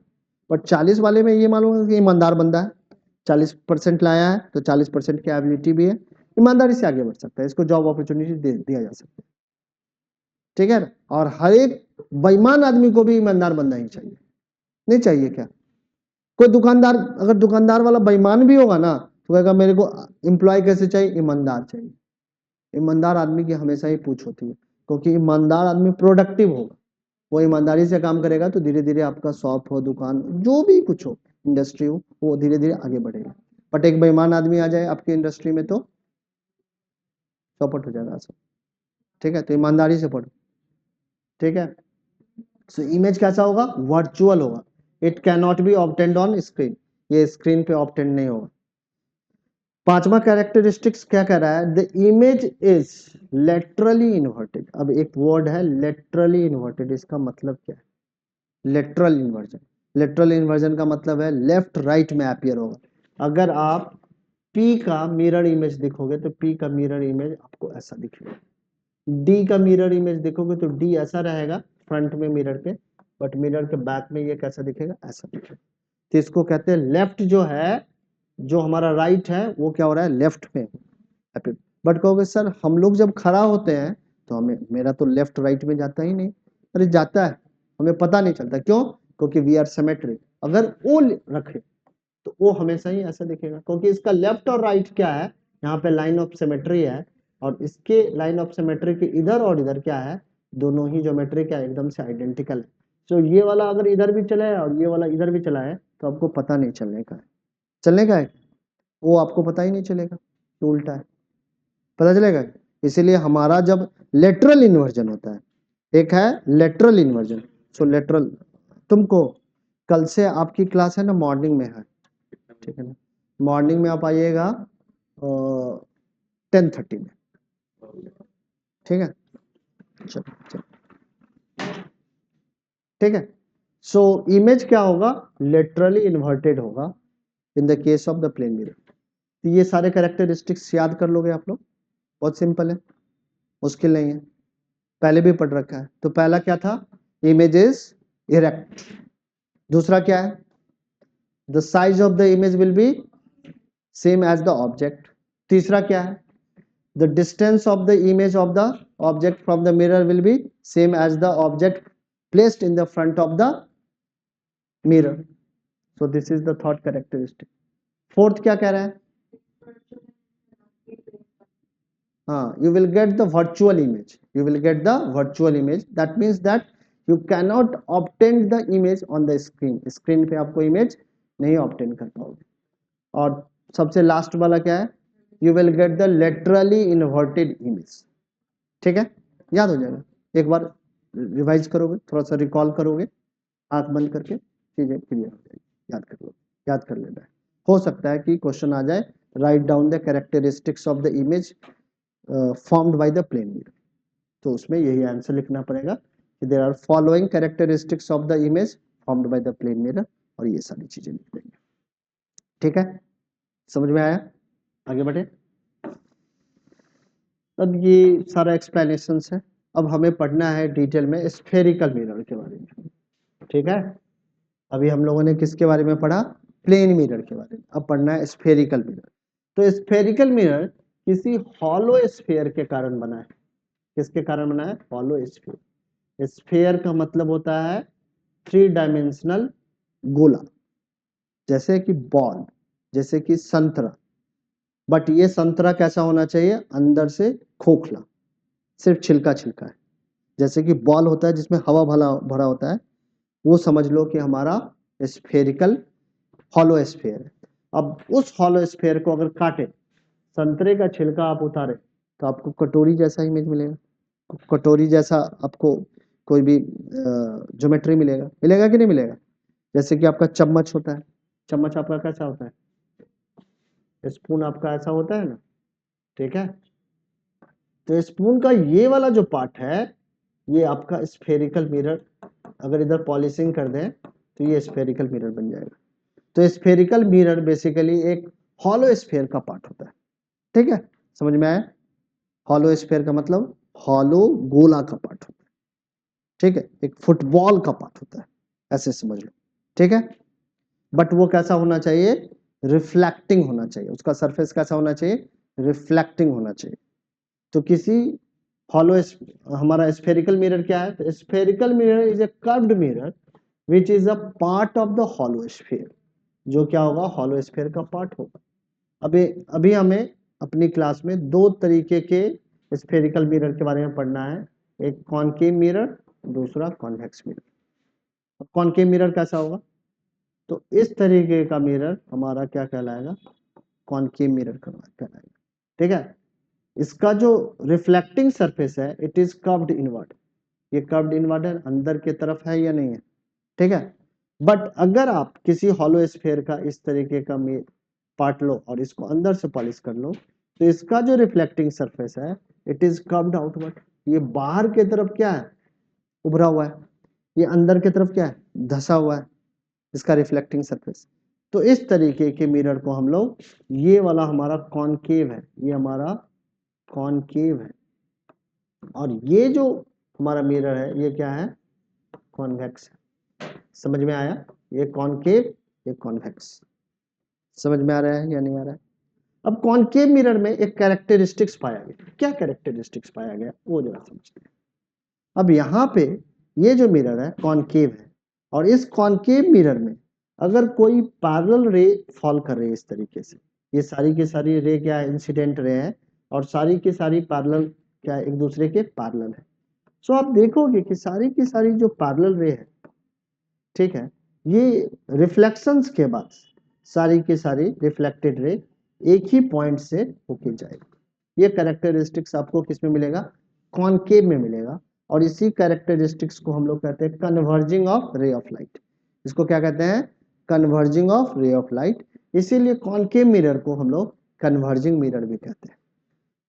बट 40 वाले में ये मालूम है कि ईमानदार बंदा है, 40% लाया है, तो 40% की एबिलिटी भी है, ईमानदारी से आगे बढ़ सकता है, इसको जॉब अपॉर्चुनिटी दिया जा सकता है। ठीक है, और हर एक बेईमान आदमी को भी ईमानदार बंदा ही चाहिए, नहीं चाहिए क्या? कोई दुकानदार, अगर दुकानदार वाला बेईमान भी होगा ना, तो कहेगा मेरे को एम्प्लॉय कैसे चाहिए, ईमानदार चाहिए। ईमानदार आदमी की हमेशा ही पूछ होती है, क्योंकि ईमानदार आदमी प्रोडक्टिव होगा, वो ईमानदारी से काम करेगा, तो धीरे धीरे आपका शॉप हो, दुकान, जो भी कुछ हो, इंडस्ट्री हो, वो धीरे धीरे आगे बढ़ेगा। बट एक बेईमान आदमी आ जाए आपकी इंडस्ट्री में तो चौपट हो जाएगा सब। ठीक है, तो ईमानदारी से पढ़ो। ठीक है, सो इमेज कैसा होगा, वर्चुअल होगा, it can not be obtained on screen, ये स्क्रीन पे ऑब्टेन्ड नहीं होगा। पांचवा कैरेक्टरिस्टिक्स क्या कह रहा है, the image is laterally inverted. अब एक वर्ड है लेटरली इन्वर्टेड, इसका मतलब क्या है, लेटरल इन्वर्जन। लेटरल इन्वर्जन का मतलब है लेफ्ट राइट में अपीयर होगा। अगर आप P का मिरर इमेज देखोगे तो P का मिरर इमेज आपको ऐसा दिखेगा, D का मिरर इमेज देखोगे तो D ऐसा रहेगा फ्रंट में मिरर के, बट मिरर के बैक में ये कैसा दिखेगा, ऐसा दिखेगा। तो इसको कहते हैं लेफ्ट जो है, जो हमारा राइट है वो क्या हो रहा है, लेफ्ट में। बट कहोगे सर हम लोग जब खड़ा होते हैं तो हमें, मेरा तो लेफ्ट राइट में जाता ही नहीं। अरे जाता है, हमें पता नहीं चलता, क्यों? क्योंकि वी आर सिमेट्रिक। अगर ओ रखे तो वो हमेशा ही ऐसा दिखेगा, क्योंकि इसका लेफ्ट और राइट क्या है, यहाँ पे लाइन ऑफ सिमेट्री है, और इसके लाइन ऑफ सिमेट्री के इधर और इधर क्या है, दोनों ही ज्योमेट्री क्या एकदम से आइडेंटिकल है। तो ये वाला अगर इधर भी चला है और ये वाला इधर भी चला है, तो आपको पता नहीं चलने का है, चलने का है, वो आपको पता ही नहीं चलेगा कि उल्टा है, पता चलेगा। इसीलिए हमारा जब लेटरल इन्वर्जन होता है, एक है लेटरल इन्वर्जन। सो लेटरल, तुमको कल से आपकी क्लास है ना, मॉर्निंग में है, ठीक है ना, मॉर्निंग में आप आइएगा 10:30 में, ठीक है, चलो चलो, ठीक है। सो इमेज क्या होगा, लेटरली इन्वर्टेड होगा in the case of the plane mirror. तो ये सारे कैरेक्टरिस्टिक्स याद कर लोगे आप लोग, बहुत सिंपल है, मुश्किल नहीं है, पहले भी पढ़ रखा है। तो पहला क्या था, इमेज इज इरेक्ट। दूसरा क्या है, the size of the image will be same as the object. तीसरा क्या है, the distance of the image of the object from the mirror will be same as the object placed in the front of the mirror. So this is the third characteristic. Fourth क्या कह रहा है, हाँ, you will get the virtual image, you will get the virtual image, that means that you cannot obtain the image on the screen, screen पे आपको image नहीं obtain कर पाओगे। और सबसे लास्ट वाला क्या है, you will get the laterally inverted image। ठीक है, याद हो जाएगा, एक बार रिवाइज करोगे, थोड़ा सा रिकॉल करोगे, आंख बंद करके चीजें क्लियर हो जाएगी, याद कर लो, याद कर लेना है। हो सकता है कि क्वेश्चन आ जाए, write down the characteristics of the image formed by the plane mirror, तो उसमें यही आंसर लिखना पड़ेगा कि there are following characteristics of the image formed by the plane mirror, और ये सारी चीजें लिख देंगे। ठीक है, समझ में आया, आगे बढ़े। अब ये सारा एक्सप्लेनेशन है, अब हमें पढ़ना है डिटेल में स्फेरिकल मिरर के बारे में। ठीक है, अभी हम लोगों ने किसके बारे में पढ़ा, प्लेन मिरर के बारे में, अब पढ़ना है स्फेरिकल मिरर। तो स्फेरिकल मिरर किसी हॉलो स्फीयर के कारण बना है। किसके कारण बना है? Hollow sphere. स्फीयर का मतलब होता है 3 डायमेंशनल गोला, जैसे कि बॉल, जैसे कि संतरा। बट ये संतरा कैसा होना चाहिए? अंदर से खोखला, सिर्फ छिलका छिलका है। जैसे कि बॉल होता है जिसमें हवा भरा भरा होता है, वो समझ लो कि हमारा स्फेरिकल हॉलो स्फीयर है। अब उस हॉलो स्फीयर को अगर काटे, संतरे का छिलका आप उतारे, तो आपको कटोरी जैसा इमेज मिलेगा। कटोरी जैसा आपको कोई भी ज्योमेट्री मिलेगा, मिलेगा कि नहीं मिलेगा? जैसे कि आपका चम्मच होता है, चम्मच आपका कैसा होता है? स्पून आपका ऐसा होता है ना, ठीक है। तो स्पून का ये वाला जो पार्ट है, ये आपका स्फेरिकल मिरर, अगर इधर पॉलिशिंग कर दें तो ये स्फेरिकल मिरर बन जाएगा। तो स्फेरिकल मिरर बेसिकली एक हॉलो स्फीयर का पार्ट होता है, ठीक है। समझ में आया? हॉलो स्फीयर का मतलब हॉलो गोला का पार्ट होता है, ठीक है। एक फुटबॉल का पार्ट होता है, ऐसे समझ लो, ठीक है। बट वो कैसा होना चाहिए? रिफ्लेक्टिंग होना चाहिए। उसका सरफेस कैसा होना चाहिए? रिफ्लेक्टिंग होना चाहिए। तो किसी हॉलो हमारा स्फेरिकल मिरर क्या है? तो spherical mirror is a curved mirror which is a part of the hollow sphere. जो क्या होगा? हॉलो स्फीयर का पार्ट होगा। अभी अभी हमें अपनी क्लास में 2 तरीके के स्फेरिकल मिरर के बारे में पढ़ना है, एक कॉनकेव मिरर, दूसरा कॉन्वेक्स मिरर। कॉनकेव मिरर कैसा होगा? तो इस तरीके का मिरर हमारा क्या कहलाएगा? कॉनकेव मिरर कहलाएगा, ठीक है। इसका जो रिफ्लेक्टिंग सरफेस है, इट इज कर्व्ड इनवर्ड। ये कर्व्ड इनवर्ड है, अंदर की तरफ है या नहीं है, ठीक है। बट अगर आप किसी हॉलो स्फीयर का इस तरीके का पार्ट लो और इसको अंदर से पॉलिश कर लो, तो इसका जो रिफ्लेक्टिंग सरफेस है, इट इज कर्व्ड आउटवर्ड। ये बाहर की तरफ क्या है? उभरा हुआ है। ये अंदर की तरफ क्या है? धसा हुआ है, इसका रिफ्लेक्टिंग सरफेस। तो इस तरीके के मिरर को हम लोग, ये वाला हमारा कॉनकेव है, ये हमारा कॉनकेव है, और ये जो हमारा मिरर है, ये क्या है? कॉन्वेक्स है। समझ में आया? ये कॉनकेव, ये कॉन्वेक्स। समझ में आ रहा है या नहीं आ रहा है? अब कॉनकेव मिरर में एक कैरेक्टरिस्टिक्स पाया गया। क्या कैरेक्टरिस्टिक्स पाया गया वो जरा समझते हैं। अब यहाँ पे ये जो मिरर है कॉनकेव है, और इस कॉनकेव मिरर में अगर कोई पैरेलल रे फॉल कर रही है इस तरीके से, ये सारी की सारी रे क्या है? इंसिडेंट रे है, और सारी की सारी पैरेलल क्या है? एक दूसरे के पैरेलल है। सो आप देखोगे कि सारी की सारी जो पैरेलल रे है, ठीक है, ये रिफ्लेक्शंस के बाद सारी की सारी रिफ्लेक्टेड रे एक ही पॉइंट से होके जाएगी। ये कैरेक्टरिस्टिक्स आपको किस में मिलेगा? कॉनकेव में मिलेगा। और इसी कैरेक्टरिस्टिक्स को हम लोग कहते हैं कन्वर्जिंग ऑफ रे ऑफ लाइट। इसको क्या कहते हैं? कन्वर्जिंग ऑफ रे ऑफ लाइट। इसीलिए कॉनकेव मिरर को हम लोग कन्वर्जिंग मिरर भी कहते हैं।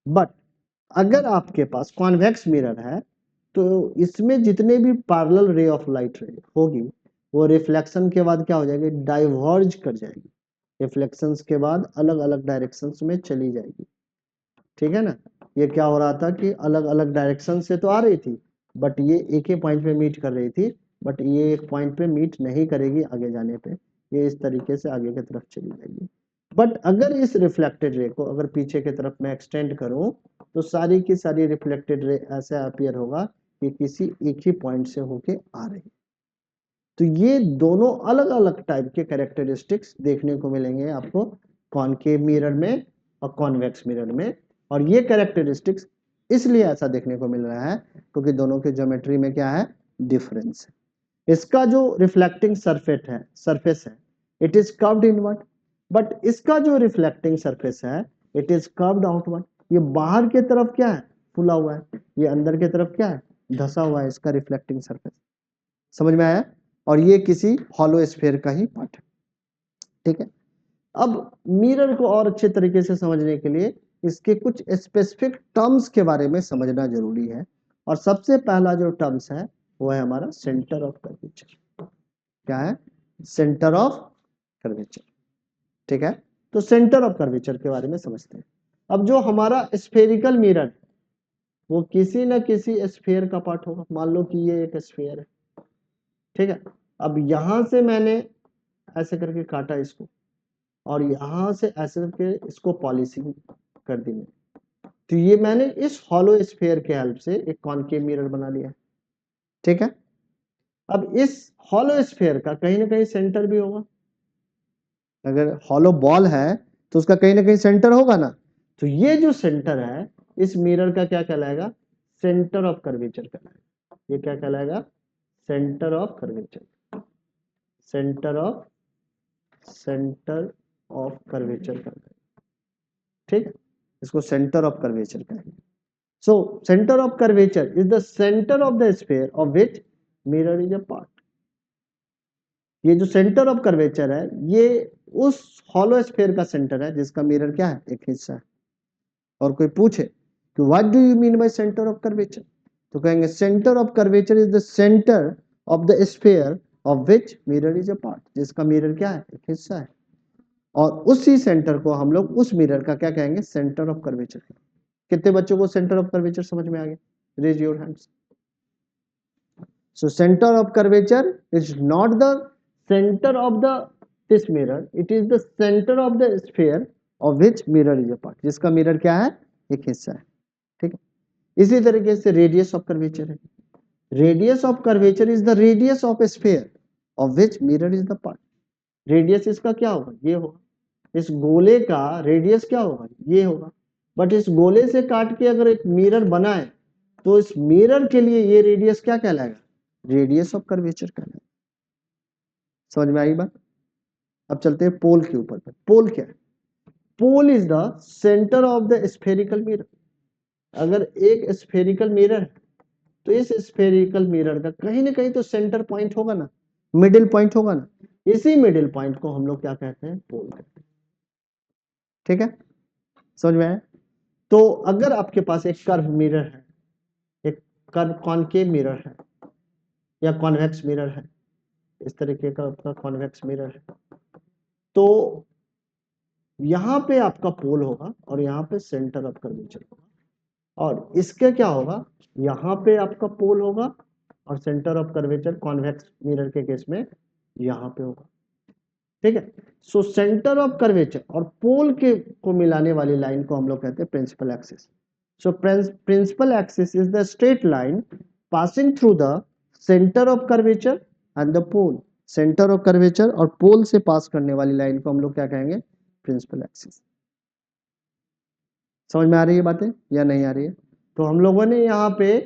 बट अगर आपके पास कॉन्वेक्स मिरर है, तो इसमें जितने भी पैरेलल रे ऑफ लाइट होगी, वो रिफ्लेक्शन के बाद क्या हो जाएगी? डाइवर्ज कर जाएगी। रिफ्लेक्शंस के बाद अलग अलग डायरेक्शंस में चली जाएगी, ठीक है ना। ये क्या हो रहा था कि अलग अलग डायरेक्शन से तो आ रही थी, बट ये एक ही पॉइंट पे मीट कर रही थी, बट ये एक पॉइंट पे मीट नहीं करेगी आगे जाने पे, ये इस तरीके से आगे की तरफ चली जाएगी। बट अगर इस रिफ्लेक्टेड रे को अगर पीछे की तरफ मैं एक्सटेंड करूं, तो सारी की सारी रिफ्लेक्टेड रे ऐसे अपीयर होगा कि किसी एक ही पॉइंट से होके आ रही। तो ये दोनों अलग अलग टाइप के कैरेक्टरिस्टिक्स देखने को मिलेंगे आपको कॉनकेव मिरर में और कॉन्वेक्स मिरर में। और ये कैरेक्टरिस्टिक्स इसलिए ऐसा देखने को मिल रहा है क्योंकि दोनों के ज्योमेट्री में क्या है? डिफरेंस है। इसका जो रिफ्लेक्टिंग सरफेस है, it is curved inward, but इसका जो रिफ्लेक्टिंग सरफेस है, इट इज कर्व्ड आउटवर्ड। ये बाहर की तरफ क्या है? फुला हुआ है। ये अंदर की तरफ क्या है? धसा हुआ है, इसका रिफ्लेक्टिंग सरफेस। समझ में आया? और ये किसी हॉलो स्फीयर का ही पार्ट है, ठीक है। अब मिरर को और अच्छे तरीके से समझने के लिए इसके कुछ स्पेसिफिक टर्म्स के बारे में समझना जरूरी है। और सबसे पहला जो टर्म्स है वो है हमारा सेंटर ऑफ कर्वेचर। क्या है? सेंटर ऑफ कर्वेचर, ठीक है। तो सेंटर ऑफ कर्वेचर के बारे में समझते हैं। अब जो हमारा स्फेरिकल मिरर, वो किसी न किसी स्फीयर का पार्ट होगा। मान लो कि ये एक स्फीयर है, ठीक है। अब यहां से मैंने ऐसे करके काटा इसको, और यहां से ऐसे करके इसको पॉलिशिंग कर दी मैंने, तो ये मैंने इस हॉलो स्फीयर के हेल्प से एक कॉनकेव मिरर बना लिया, ठीक है। अब इस हॉलो स्फीयर का कहीं ना कहीं सेंटर भी होगा, अगर हॉलो बॉल है तो उसका कहीं ना कहीं सेंटर होगा ना, तो ये जो सेंटर है इस मिरर का क्या कहलाएगा, सेंटर ऑफ कर्वेचर कहलाएगा। ये क्या कहलाएगा, centre of curvature, centre of curvature कहलाएगा, ठीक है। इसको सेंटर ऑफ कर्वेचर कहेंगे। So centre of curvature is the centre of the sphere of which mirror is a part. ये जो सेंटर ऑफ कर्वेचर है ये उस हॉलो स्फीयर का सेंटर है जिसका मिरर क्या है, एक हिस्सा है। और कोई पूछे कि what do you mean by centre of curvature, तो कहेंगे centre of curvature is the centre of the sphere of which mirror is a part, जिसका मिरर क्या है, एक हिस्सा है। और उसी सेंटर को हम लोग उस मिरर का क्या कहेंगे, सेंटर ऑफ कर्वेचर। कितने बच्चों को सेंटर ऑफ कर्वेचर समझ में आ गया, raise your hands. So center of curvature is not the center of the this mirror, it is the center of the sphere of which mirror is a part, जिसका mirror क्या है, एक हिस्सा है, ठीक है। इसी तरीके से रेडियस ऑफ कर्वेचर है, radius of curvature is the radius of sphere of which mirror is the part. Radius इसका क्या होगा, ये होगा, इस गोले का रेडियस क्या होगा, ये होगा। बट इस गोले से काट के अगर एक मिरर बना है तो इस मिरर के लिए ये रेडियस क्या कहलाएगा, रेडियस ऑफ कर्वेचर कहलाएगा। समझ में आई बात। अब चलते हैं पोल के ऊपर। पोल क्या है, pole is the centre of the spherical mirror. अगर एक स्फेरिकल मिरर है तो इस स्फेरिकल मिरर का कहीं ना कहीं तो सेंटर पॉइंट होगा ना, मिडिल पॉइंट होगा ना, इसी मिडिल पॉइंट को हम लोग क्या कहते हैं, पोल कहते हैं, ठीक है। समझ में आया। तो अगर आपके पास एक कर्व मिरर है, एक कर्व कॉनकेव मिरर है या कॉन्वेक्स मिरर है, इस तरीके का आपका कॉन्वेक्स मिरर है, तो यहां पे आपका पोल होगा और यहां पे सेंटर ऑफ कर्वेचर होगा। और इसके क्या होगा, यहां पे आपका पोल होगा और centre of curvature convex mirror के केस में यहां पे होगा, ठीक है। सो सेंटर ऑफ कर्वेचर और पोल के को मिलाने वाली लाइन को हम लोग कहते हैं principal axis. So principal axis is the straight line passing through the centre of curvature and the pole. Centre of curvature और पोल से पास करने वाली लाइन को हम लोग क्या कहेंगे, प्रिंसिपल एक्सिस। समझ में आ रही है बातें या नहीं आ रही है। तो हम लोगों ने यहाँ पे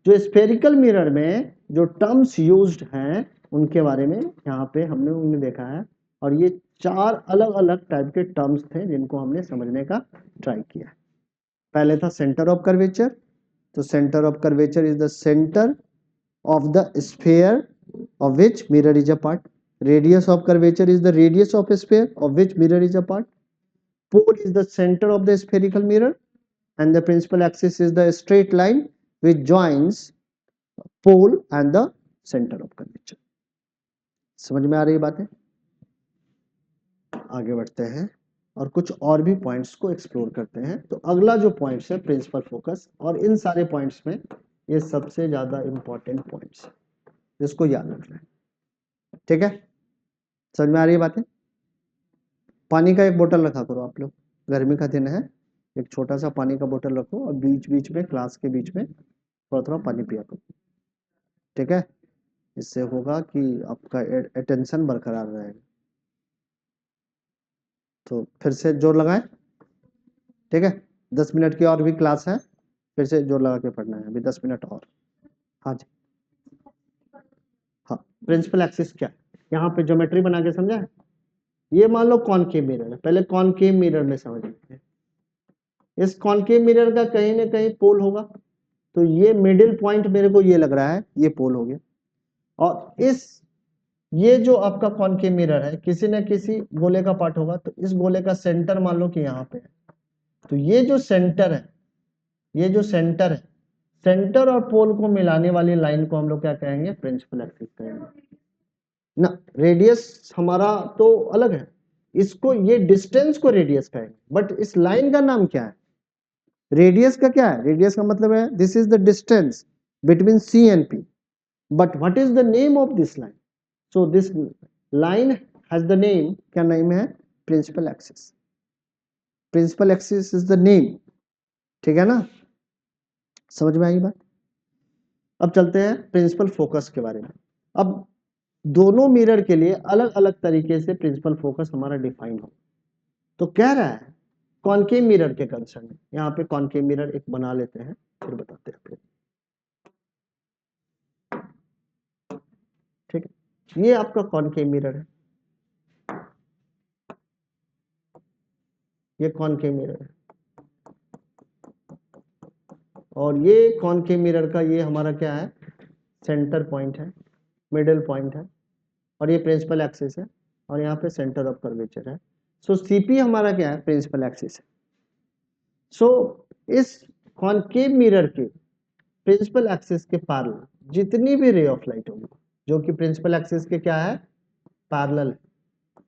जो स्फेरिकल मिरर में जो टर्म्स यूज्ड हैं उनके बारे में यहाँ पे हमने उन्हें देखा है, और ये 4 अलग अलग टाइप के टर्म्स थे जिनको हमने समझने का ट्राई किया। पहले था सेंटर ऑफ कर्वेचर, तो centre of curvature is the centre of the sphere of which mirror is a part. Radius of curvature is the radius of a sphere of which mirror is a part. Pole is the center of the spherical mirror, and the principal axis is the straight line which joins pole and the center of curvature. समझ में आ रही बातें। आगे बढ़ते हैं और कुछ और भी पॉइंट्स को एक्सप्लोर करते हैं। तो अगला जो पॉइंट्स है प्रिंसिपल फोकस, और इन सारे पॉइंट्स में ये सबसे ज्यादा इंपॉर्टेंट पॉइंट्स है जिसको याद रखना है, ठीक है। समझ में आ रही है बातें। पानी का एक बोतल रखा करो आप लोग, गर्मी का दिन है, एक छोटा सा पानी का बोतल रखो और बीच बीच में क्लास के बीच में थोड़ा थोड़ा पानी पिया करो, ठीक है। इससे होगा कि आपका अटेंशन बरकरार रहेगा। तो फिर से जोर लगाएं, ठीक है। 10 मिनट की और भी क्लास है, फिर से जोर लगा के पढ़ना है, अभी 10 मिनट और। हाँ जी, हाँ। प्रिंसिपल एक्सिस क्या है, यहाँ पे ज्योमेट्री बना के समझा है। ये मान लो कॉनकेव मिरर है, पहले कॉनकेव मिरर में समझ लेते हैं। इस कॉनकेव मिरर का कहीं ना कहीं पोल होगा, तो ये मिडिल पॉइंट मेरे को ये लग रहा है, ये पोल हो गया। और ये जो आपका कॉनकेव मिरर है किसी न किसी गोले का पार्ट होगा, तो इस गोले का सेंटर मान लो कि यहाँ पे है। तो ये जो सेंटर है, ये जो सेंटर है, सेंटर और पोल को मिलाने वाली लाइन को हम लोग क्या कहेंगे, प्रिंसिपल एक्सिस कहेंगे ना। रेडियस हमारा तो अलग है, इसको ये डिस्टेंस को रेडियस कहेंगे, बट इस लाइन का नाम क्या है, रेडियस का क्या है, रेडियस का मतलब है this is the distance between C and P, but what is the name of this line. So this line has the name, क्या नेम है, principal axis. Principal axis is the name ठीक है ना, समझ में आई बात। अब चलते हैं प्रिंसिपल फोकस के बारे में। अब दोनों मिरर के लिए अलग अलग तरीके से प्रिंसिपल फोकस हमारा डिफाइन हो। तो कह रहा है कॉनकेव मिरर के कंसर्न में, यहाँ पे कॉनकेव मिरर एक बना लेते हैं फिर बताते हैं। ठीक है, ये आपका कॉनकेव मिरर है, ये कॉनकेव मिरर है, और ये कॉनकेव मिरर का ये हमारा क्या है, सेंटर पॉइंट है, मिडिल पॉइंट है, और ये प्रिंसिपल एक्सिस है, और यहाँ पे सेंटर ऑफ कर्वेचर है। सो सीपी हमारा क्या है, प्रिंसिपल एक्सिस है। सो इस कॉनकेव मिरर के प्रिंसिपल एक्सिस के पैरेलल जितनी भी रे ऑफ लाइट होगी, जो कि प्रिंसिपल एक्सिस के क्या है, पैरेलल है,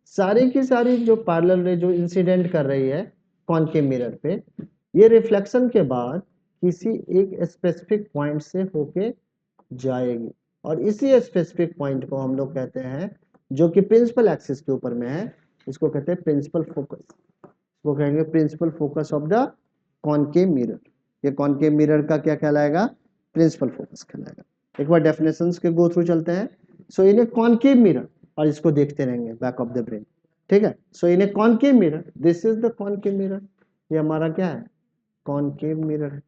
सारी की सारी जो पैरेलल रे जो इंसिडेंट कर रही है कॉनकेव मिरर पे, ये रिफ्लेक्शन के बाद किसी एक स्पेसिफिक पॉइंट से होके जाएगी, और इसी स्पेसिफिक पॉइंट को हम लोग कहते हैं, जो कि प्रिंसिपल एक्सिस के ऊपर में है, इसको कहते हैं प्रिंसिपल फोकस। इसको कहेंगे principal focus of the concave mirror. ये कॉनकेव मिरर का क्या कहलाएगा, प्रिंसिपल फोकस कहलाएगा। एक बार डेफिनेशंस के गो थ्रू चलते हैं। सो इन ए कॉनकेव मिरर, और इसको देखते रहेंगे बैक ऑफ द ब्रेन, ठीक है। So in a concave mirror, this is the concave mirror, ये हमारा क्या है, कॉनकेव मिरर है।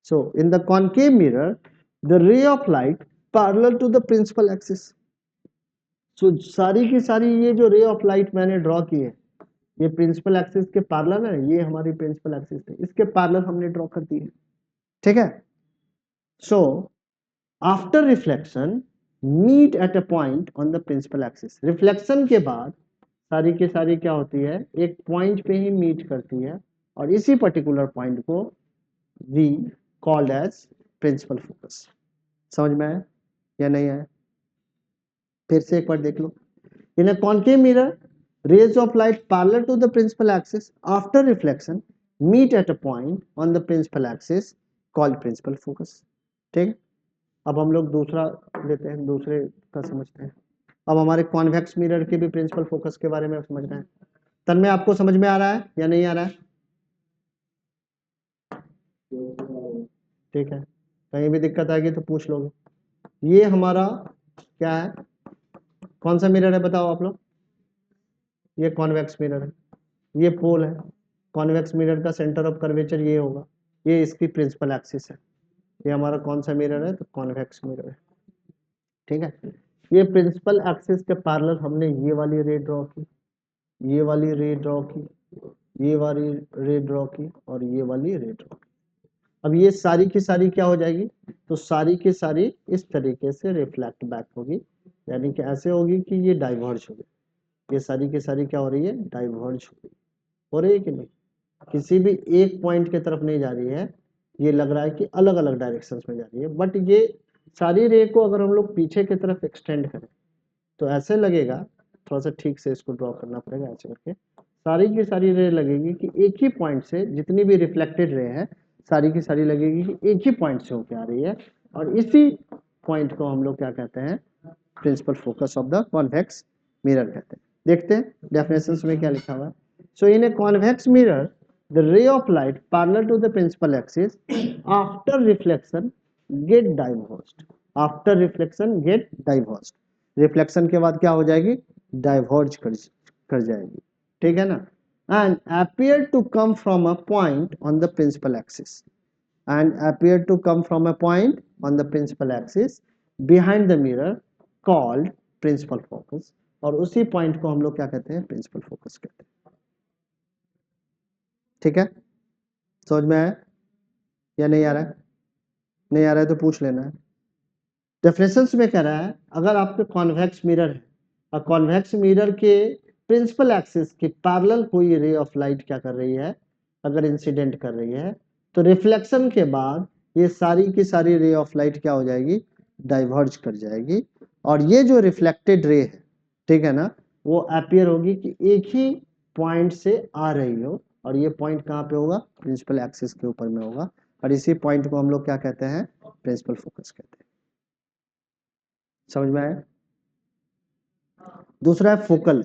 So in the concave mirror the ray of light parallel to the principal axis. So सारी की सारी ये जो रे ऑफ लाइट मैंने ड्रॉ की है, ये प्रिंसिपल एक्सिस के पैरेलल है, ये हमारी प्रिंसिपल एक्सिस है, इसके पैरेलल हमने ड्रॉ कर दी है, ठीक है। So after reflection meet at a point on the principal axis, reflection के बाद सारी की सारी क्या होती है, एक पॉइंट पे ही मीट करती है, और इसी पर्टिकुलर पॉइंट को we called as principal focus. समझ में आया या नहीं आया, फिर से एक बार देख लो। In a concave mirror rays of light parallel to the principal axis after reflection meet at a point on the principal axis called principal focus। ठीक, अब हम लोग दूसरा लेते हैं, दूसरे का समझते हैं। अब हमारे कॉन्वेक्स मिरर के भी प्रिंसिपल फोकस के बारे में समझना है। तन में आपको समझ में आ रहा है या नहीं आ रहा है, ठीक है, कहीं भी दिक्कत आएगी तो पूछ लोगे। ये हमारा क्या है, कौन सा मिरर है बताओ आप लोग, ये कॉन्वेक्स मिरर है, ये पोल है। कॉन्वेक्स मिरर का सेंटर ऑफ कर्वेचर ये होगा, ये इसकी प्रिंसिपल एक्सिस है। ये हमारा कौन सा मिरर है, तो कॉन्वेक्स मिरर है, ठीक है। ये प्रिंसिपल एक्सिस के पैरेलल हमने ये वाली रे ड्रॉ की, ये वाली रे ड्रॉ की, ये वाली रे ड्रॉ की, और ये वाली रे ड्रॉ की। अब ये सारी की सारी क्या हो जाएगी, तो सारी की सारी इस तरीके से रिफ्लेक्ट बैक होगी, यानी कि ऐसे होगी कि ये डाइवर्ज होगी, ये सारी की सारी क्या हो रही है, डाइवर्ज हो रही है कि नहीं, किसी भी एक पॉइंट की तरफ नहीं जा रही है, ये लग रहा है कि अलग अलग डायरेक्शंस में जा रही है। बट ये सारी रे को अगर हम लोग पीछे की तरफ एक्सटेंड करें तो ऐसे लगेगा, थोड़ा सा ठीक से इसको ड्रॉ करना पड़ेगा, ऐसे करके सारी की सारी रे लगेगी कि एक ही पॉइंट से, जितनी भी रिफ्लेक्टेड रे है सारी की सारी लगेगी कि एक ही पॉइंट से होकर आ रही है, और इसी पॉइंट को हम लोग क्या कहते हैं, principal focus of the convex mirror कहते हैं। देखते हैं डेफिनेशंस में क्या लिखा हुआ है। So in a convex mirror the ray of light parallel to the principal axis after reflection get diverged, after reflection get diverged, reflection के बाद क्या हो जाएगी, डाइवर्ज कर जाएगी, ठीक है ना। And appear to come from a point on the principal axis, and appear to come from a point on the principal axis behind the mirror called principal focus, और उसी पॉइंट को हम लोग क्या कहते हैं, प्रिंसिपल फोकस कहते हैं, ठीक है। समझ में आया या नहीं आ रहा है, नहीं आ रहा है तो पूछ लेना है। डेफिनेशंस में कह रहा है, अगर आपके कॉन्वेक्स मिरर है और कॉन्वेक्स मिरर के प्रिंसिपल एक्सिस के पैरेलल कोई रे ऑफ लाइट क्या कर रही है, अगर इंसिडेंट कर रही है, तो रिफ्लेक्शन के बाद ये सारी की सारी रे ऑफ लाइट क्या हो जाएगी, डाइवर्ज कर जाएगी, और ये जो रिफ्लेक्टेड रे है, ठीक है ना, वो अपीयर होगी कि एक ही पॉइंट से आ रही हो, और ये पॉइंट कहाँ पे होगा, प्रिंसिपल एक्सिस के ऊपर में होगा, और इसी पॉइंट को हम लोग क्या कहते हैं, प्रिंसिपल फोकस कहते हैं। समझ में आया। दूसरा है फोकल।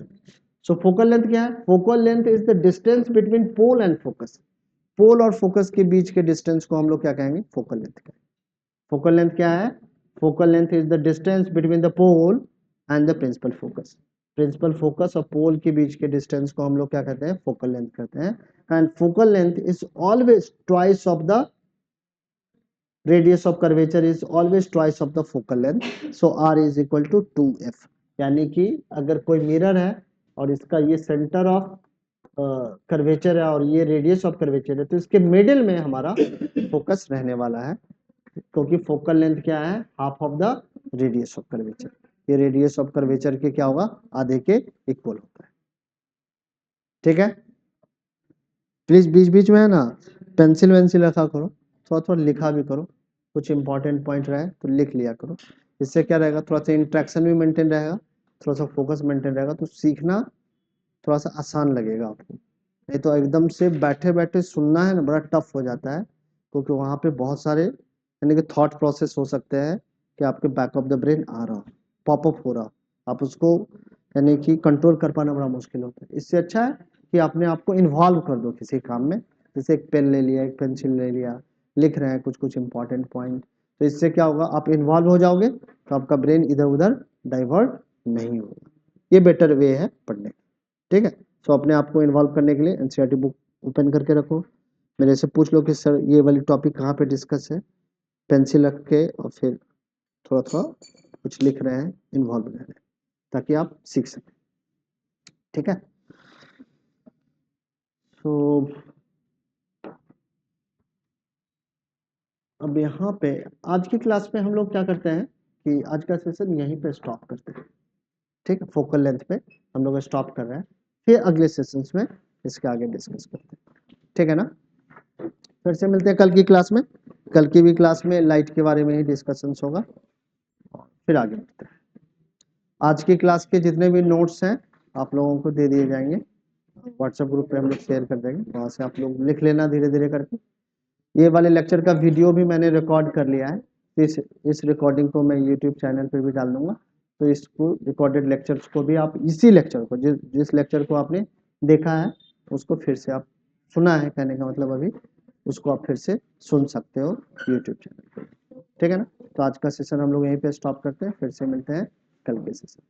सो फोकल लेंथ क्या है, focal length is the distance between pole and focus. Pole और फोकस के बीच के डिस्टेंस को हम लोग क्या कहेंगे, फोकल लेंथ कहेंगे। फोकल लेंथ क्या है, focal length is the distance between the pole and the principal focus. Principal focus और पोल के बीच के डिस्टेंस को हम लोग क्या कहते हैं, फोकल लेंथ कहते हैं। And focal length is always twice of the radius of curvature is always twice of the focal length, so r is equal to 2f। यानी कि अगर कोई मिरर है और इसका ये सेंटर ऑफ कर्वेचर है और ये रेडियस ऑफ कर्वेचर है, तो इसके मिडिल में हमारा फोकस रहने वाला है, क्योंकि फोकल लेंथ क्या है, half of the radius of curvature. ये रेडियस ऑफ कर्वेचर के क्या होगा, आधे के इक्वल होता है। ठीक है, प्लीज बीच बीच में है ना पेंसिल वेंसिल रखा करो, थोड़ा थोड़ा लिखा भी करो, कुछ इंपॉर्टेंट पॉइंट रहे तो लिख लिया करो। इससे क्या रहेगा, थोड़ा सा इंट्रैक्शन भी मेंटेन रहेगा, थोड़ा सा फोकस मेंटेन रहेगा, तो सीखना थोड़ा सा आसान लगेगा आपको। नहीं तो एकदम से बैठे बैठे सुनना है ना, बड़ा टफ हो जाता है, क्योंकि वहाँ पे बहुत सारे यानी कि थॉट प्रोसेस हो सकते हैं कि आपके बैक ऑफ द ब्रेन आ रहा, पॉपअप हो रहा, आप उसको यानी कि कंट्रोल कर पाना बड़ा मुश्किल होता है। इससे अच्छा है कि अपने आप को इन्वॉल्व कर दो किसी काम में, जैसे एक पेन ले लिया, एक पेंसिल ले लिया, लिख रहे हैं कुछ कुछ इंपॉर्टेंट पॉइंट, तो इससे क्या होगा, आप इन्वॉल्व हो जाओगे तो आपका ब्रेन इधर उधर डाइवर्ट नहीं होगा। ये बेटर वे है पढ़ने का। ठीक है, तो अपने आप को इन्वॉल्व करने के लिए एनसीईआरटी बुक ओपन करके रखो, मेरे से पूछ लो कि सर ये वाली टॉपिक कहाँ पे डिस्कस है, पेंसिल रख के और फिर थोड़ा थोड़ा कुछ लिख रहे हैं, इन्वॉल्व रह रहे हैं, ताकि आप सीख सकें। ठीक है, तो अब यहाँ पे आज की क्लास में हम लोग क्या करते हैं कि आज का सेशन यहीं पे स्टॉप करते हैं। ठीक है, फोकल लेंथ पे हम लोग स्टॉप कर रहे हैं, फिर अगले सेशंस में इसके आगे डिस्कस करते हैं। ठीक है ना, फिर से मिलते हैं कल की क्लास में। कल की भी क्लास में लाइट के बारे में ही डिस्कशंस होगा, फिर आगे बढ़ते हैं। आज की क्लास के जितने भी नोट्स हैं आप लोगों को दे दिए जाएंगे, व्हाट्सएप ग्रुप पे हम लोग शेयर कर देंगे, वहाँ से आप लोग लिख लेना धीरे धीरे करके। ये वाले लेक्चर का वीडियो भी मैंने रिकॉर्ड कर लिया है, इस रिकॉर्डिंग को मैं यूट्यूब चैनल पे भी डाल दूंगा, तो इसको रिकॉर्डेड लेक्चर्स को भी आप इसी लेक्चर को जिस लेक्चर को आपने देखा है उसको फिर से आप सुना है, कहने का मतलब अभी उसको आप फिर से सुन सकते हो यूट्यूब चैनल पे। ठीक है ना, तो आज का सेशन हम लोग यहीं पे स्टॉप करते हैं, फिर से मिलते हैं कल के सेशन।